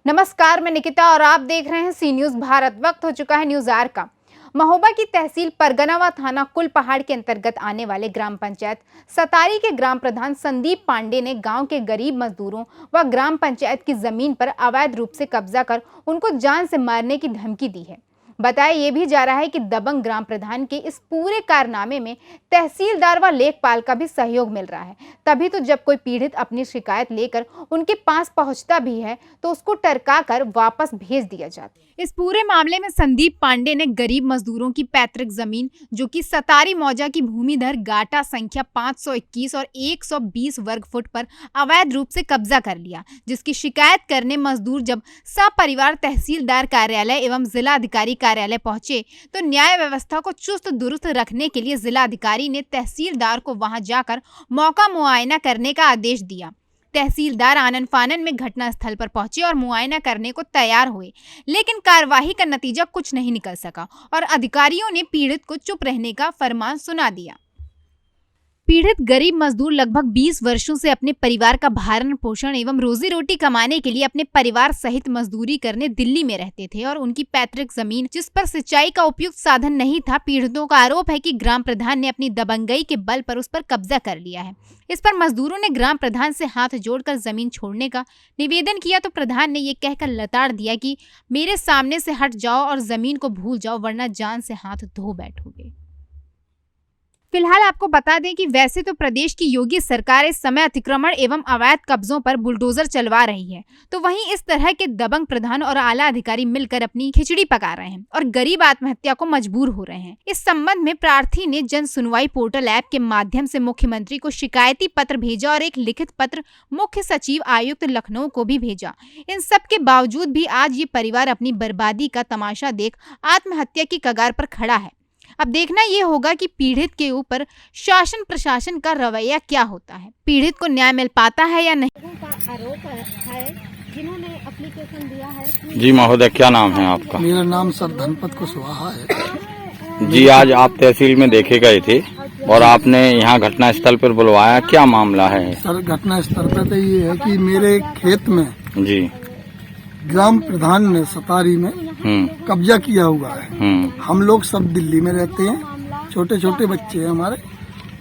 नमस्कार, मैं निकिता और आप देख रहे हैं सी न्यूज भारत। वक्त हो चुका है न्यूज आर का। महोबा की तहसील परगनावा थाना कुल पहाड़ के अंतर्गत आने वाले ग्राम पंचायत सतारी के ग्राम प्रधान संदीप पांडे ने गांव के गरीब मजदूरों व ग्राम पंचायत की जमीन पर अवैध रूप से कब्जा कर उनको जान से मारने की धमकी दी है। बताया ये भी जा रहा है कि दबंग ग्राम प्रधान के इस पूरे कारनामे में तहसीलदार व लेखपाल का भी सहयोग मिल रहा है। तभी तो जब कोई पीड़ित अपनी शिकायत लेकर उनके पास पहुंचता भी है तो उसको टरका कर वापस भेज दिया जाता है। इस पूरे मामले में संदीप पांडे ने गरीब मजदूरों की पैतृक जमीन जो कि सतारी मौजा की भूमिधर गाटा संख्या 521 और 120 वर्ग फुट पर अवैध रूप से कब्जा कर लिया, जिसकी शिकायत करने मजदूर जब सपरिवार तहसीलदार कार्यालय एवं जिला अधिकारी कार्यालय पहुंचे तो न्याय व्यवस्था को चुस्त दुरुस्त रखने के लिए जिला अधिकारी ने तहसीलदार को वहां जाकर मौका मुआयना करने का आदेश दिया। तहसीलदार आनन फानन में घटना स्थल पर पहुंचे और मुआयना करने को तैयार हुए, लेकिन कार्यवाही का नतीजा कुछ नहीं निकल सका और अधिकारियों ने पीड़ित को चुप रहने का फरमान सुना दिया। पीड़ित गरीब मजदूर लगभग 20 वर्षों से अपने परिवार का भरण पोषण एवं रोजी रोटी कमाने के लिए अपने परिवार सहित मजदूरी करने दिल्ली में रहते थे और उनकी पैतृक जमीन जिस पर सिंचाई का उपयुक्त साधन नहीं था, पीड़ितों का आरोप है कि ग्राम प्रधान ने अपनी दबंगई के बल पर उस पर कब्जा कर लिया है। इस पर मजदूरों ने ग्राम प्रधान से हाथ जोड़कर जमीन छोड़ने का निवेदन किया तो प्रधान ने ये कहकर लताड़ दिया कि मेरे सामने से हट जाओ और जमीन को भूल जाओ, वरना जान से हाथ धो बैठोगे। फिलहाल आपको बता दें कि वैसे तो प्रदेश की योगी सरकार इस समय अतिक्रमण एवं अवैध कब्जों पर बुलडोजर चलवा रही है, तो वहीं इस तरह के दबंग प्रधान और आला अधिकारी मिलकर अपनी खिचड़ी पका रहे हैं और गरीब आत्महत्या को मजबूर हो रहे हैं। इस संबंध में प्रार्थी ने जन सुनवाई पोर्टल ऐप के माध्यम से मुख्यमंत्री को शिकायती पत्र भेजा और एक लिखित पत्र मुख्य सचिव आयुक्त लखनऊ को भी भेजा। इन सब के बावजूद भी आज ये परिवार अपनी बर्बादी का तमाशा देख आत्महत्या की कगार पर खड़ा है। अब देखना ये होगा कि पीड़ित के ऊपर शासन प्रशासन का रवैया क्या होता है, पीड़ित को न्याय मिल पाता है या नहीं। का आरोप है जिन्होंने एप्लीकेशन दिया है। जी महोदय, क्या नाम है आपका? मेरा नाम सर धनपत कुशवाहा है। जी, आज आप तहसील में देखे गए थे और आपने यहाँ घटना स्थल पर बुलवाया, क्या मामला है? सर घटना स्थल पर तो ये है कि मेरे खेत में जी ग्राम प्रधान ने सतारी में कब्जा किया हुआ है। हम लोग सब दिल्ली में रहते हैं, छोटे छोटे बच्चे हैं हमारे,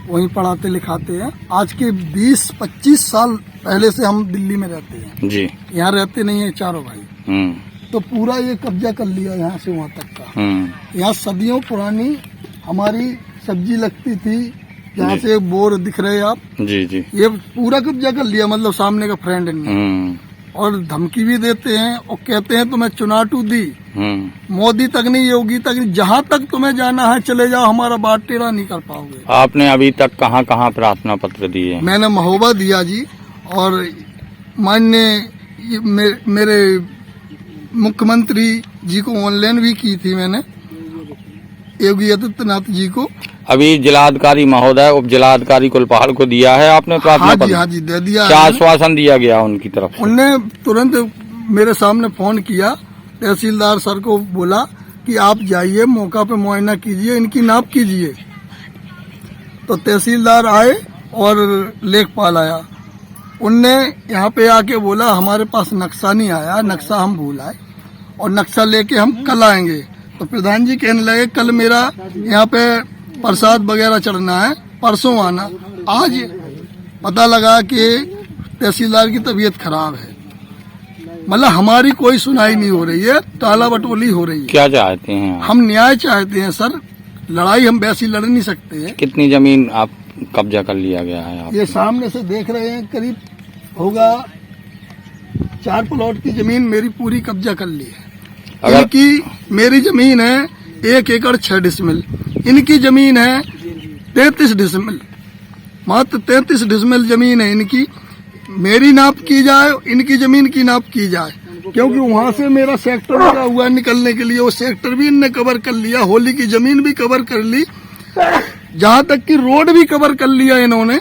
वहीं पढ़ाते लिखाते हैं। आज के 20-25 साल पहले से हम दिल्ली में रहते हैं जी। यहाँ रहते नहीं है चारों भाई। तो पूरा ये कब्जा कर लिया यहाँ से वहाँ तक का। यहाँ सदियों पुरानी हमारी सब्जी लगती थी, जहाँ से बोर दिख रहे हैं आप जी जी, ये पूरा कब्जा कर लिया, मतलब सामने का फ्रेंड ने। और धमकी भी देते हैं और कहते हैं तुम्हें चुनाटू दी, मोदी तक नहीं, योगी तक नहीं, जहाँ तक तुम्हें जाना है चले जाओ, हमारा बात टेढ़ा नहीं कर पाओगे। आपने अभी तक कहाँ कहाँ प्रार्थना पत्र दिए? मैंने महोबा दिया जी, और माननीय मेरे मुख्यमंत्री जी को ऑनलाइन भी की थी मैंने, योगी आदित्यनाथ जी को। अभी जिलाधिकारी महोदय, उप जिलाधिकारी कुलपहाड़ को दिया है आपने प्रार्थना पत्र? हाँ जी दे दिया। क्या आश्वासन दिया गया उनकी तरफ से? उनने तुरंत मेरे सामने फोन किया, तहसीलदार सर को बोला कि आप जाइए मौका पे मुआयना कीजिए, इनकी नाप कीजिए। तो तहसीलदार आए और लेखपाल आया, उनने यहाँ पे आके बोला हमारे पास नक्शा नहीं आया, नक्शा हम भूल आए और नक्शा लेके हम कल आएंगे। तो प्रधान जी कहने लगे कल मेरा यहाँ पे प्रसाद वगैरह चढ़ना है, परसों आना। आज पता लगा कि तहसीलदार की तबीयत खराब है, मतलब हमारी कोई सुनाई नहीं हो रही है, टाला बटोली हो रही है। क्या चाहते हैं? हम न्याय चाहते हैं सर, लड़ाई हम वैसी लड़ नहीं सकते हैं। कितनी जमीन आप कब्जा कर लिया गया है आप? ये सामने से देख रहे हैं, करीब होगा 4 प्लॉट की जमीन मेरी पूरी कब्जा कर ली है। इनकी मेरी जमीन है 1 एकड़ 6 डिसमिल, इनकी जमीन है 33 डिसमिल, मात्र 33 डिसमिल जमीन है इनकी। मेरी नाप की जाए, इनकी जमीन की नाप की जाए, क्योंकि वहाँ से मेरा सेक्टर लगा हुआ निकलने के लिए, वो सेक्टर भी इनने कवर कर लिया, होली की जमीन भी कवर कर ली, जहाँ तक कि रोड भी कवर कर लिया इन्होंने।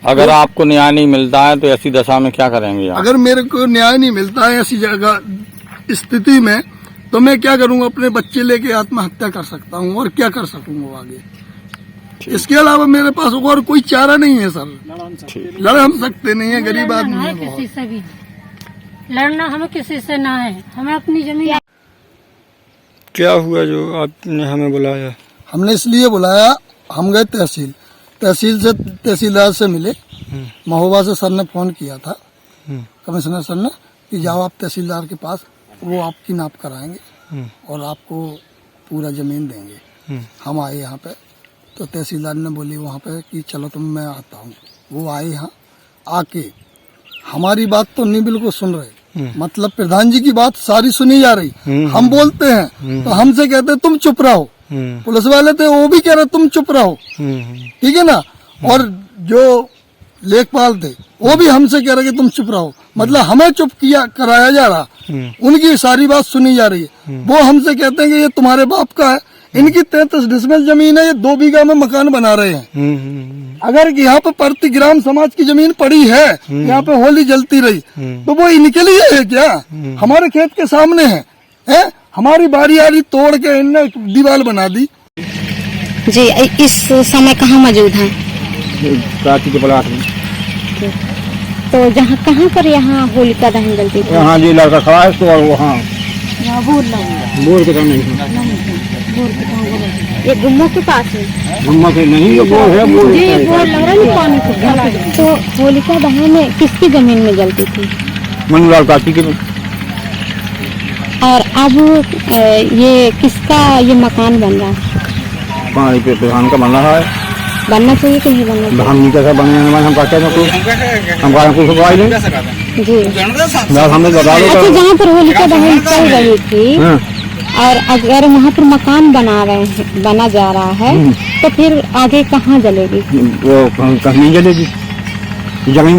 अगर आपको न्याय नहीं मिलता है तो ऐसी दशा में क्या करेंगे आप? अगर मेरे को न्याय नहीं मिलता है ऐसी जगह स्थिति में, तो मैं क्या करूँगा, अपने बच्चे लेके आत्महत्या कर सकता हूँ और क्या कर सकूंगा आगे। इसके अलावा मेरे पास और कोई चारा नहीं है सर, लड़ हम सकते नहीं है, गरीब आदमी है बहुत। लड़ना हमें किसी से ना है, हमें अपनी जमीन। क्या हुआ जो आपने हमें बुलाया? हमने इसलिए बुलाया, हम गए तहसील से तहसीलदार से मिले। महोबा से सर ने फोन किया था, कमिश्नर सर ने, कि जाओ आप तहसीलदार के पास, वो आपकी नाप कराएंगे और आपको पूरा जमीन देंगे। हम आए यहाँ पे तो तहसीलदार ने बोली वहाँ पे कि चलो तुम, मैं आता हूँ। वो आए यहाँ, आके हमारी बात तो नहीं बिल्कुल सुन रहे, मतलब प्रधान जी की बात सारी सुनी जा रही। हम बोलते हैं तो हमसे कहते तुम चुप रहो। पुलिस वाले थे वो भी कह रहे तुम चुप रहो, ठीक है ना। और जो लेखपाल थे वो भी हमसे कह रहे कि तुम चुप रहो, मतलब हमें चुप किया कराया जा रहा। उनकी सारी बात सुनी जा रही है। वो हमसे कहते हैं कि ये तुम्हारे बाप का है, इनकी 33 डिसमिल जमीन है, ये 2 बीघा में मकान बना रहे हैं। अगर यहाँ पे प्रतिग्राम समाज की जमीन पड़ी है, यहाँ पे होली जलती रही, तो वो इनके लिए है क्या? हमारे खेत के सामने है? हमारी बारी आरी तोड़ के इनने दीवार बना दी। जी, इस समय कहाँ मौजूद हैं? प्राची के प्लाट में। तो जहाँ कहाँ पर यहाँ होलिका दहन जलती थी? यहाँ जी लड़का खड़ा है तो वहाँ बोर के सामने। ये गुम्मो के पास है? गुम्मा से नहीं, ये बोर है, बोर जी, ये बोर लग रहा है पानी को। तो होलिका दहन किसकी जमीन में जलती थी? मनोलाल प्राची के। और अब ये किसका ये मकान बन रहा है? पानी पे प्रधान का बन रहा है। बनना चाहिए कि नहीं बनना चाहिए? हम नहीं कैसा बने, हम कहते हैं कुछ, हम कहते कुछ करवाई दें जी, हमें बता दो। अच्छा, जहाँ पर होलिका दहन चल रही थी और अगर वहाँ पर मकान बना जा रहा है, तो फिर आगे कहाँ जलेगी? वो कहीं नहीं जलेगी,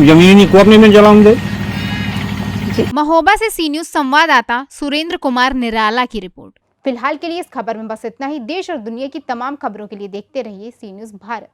जमीन को अपने में जलाऊंगे। महोबा से सी न्यूज संवाददाता सुरेंद्र कुमार निराला की रिपोर्ट। फिलहाल के लिए इस खबर में बस इतना ही। देश और दुनिया की तमाम खबरों के लिए देखते रहिए सी न्यूज भारत।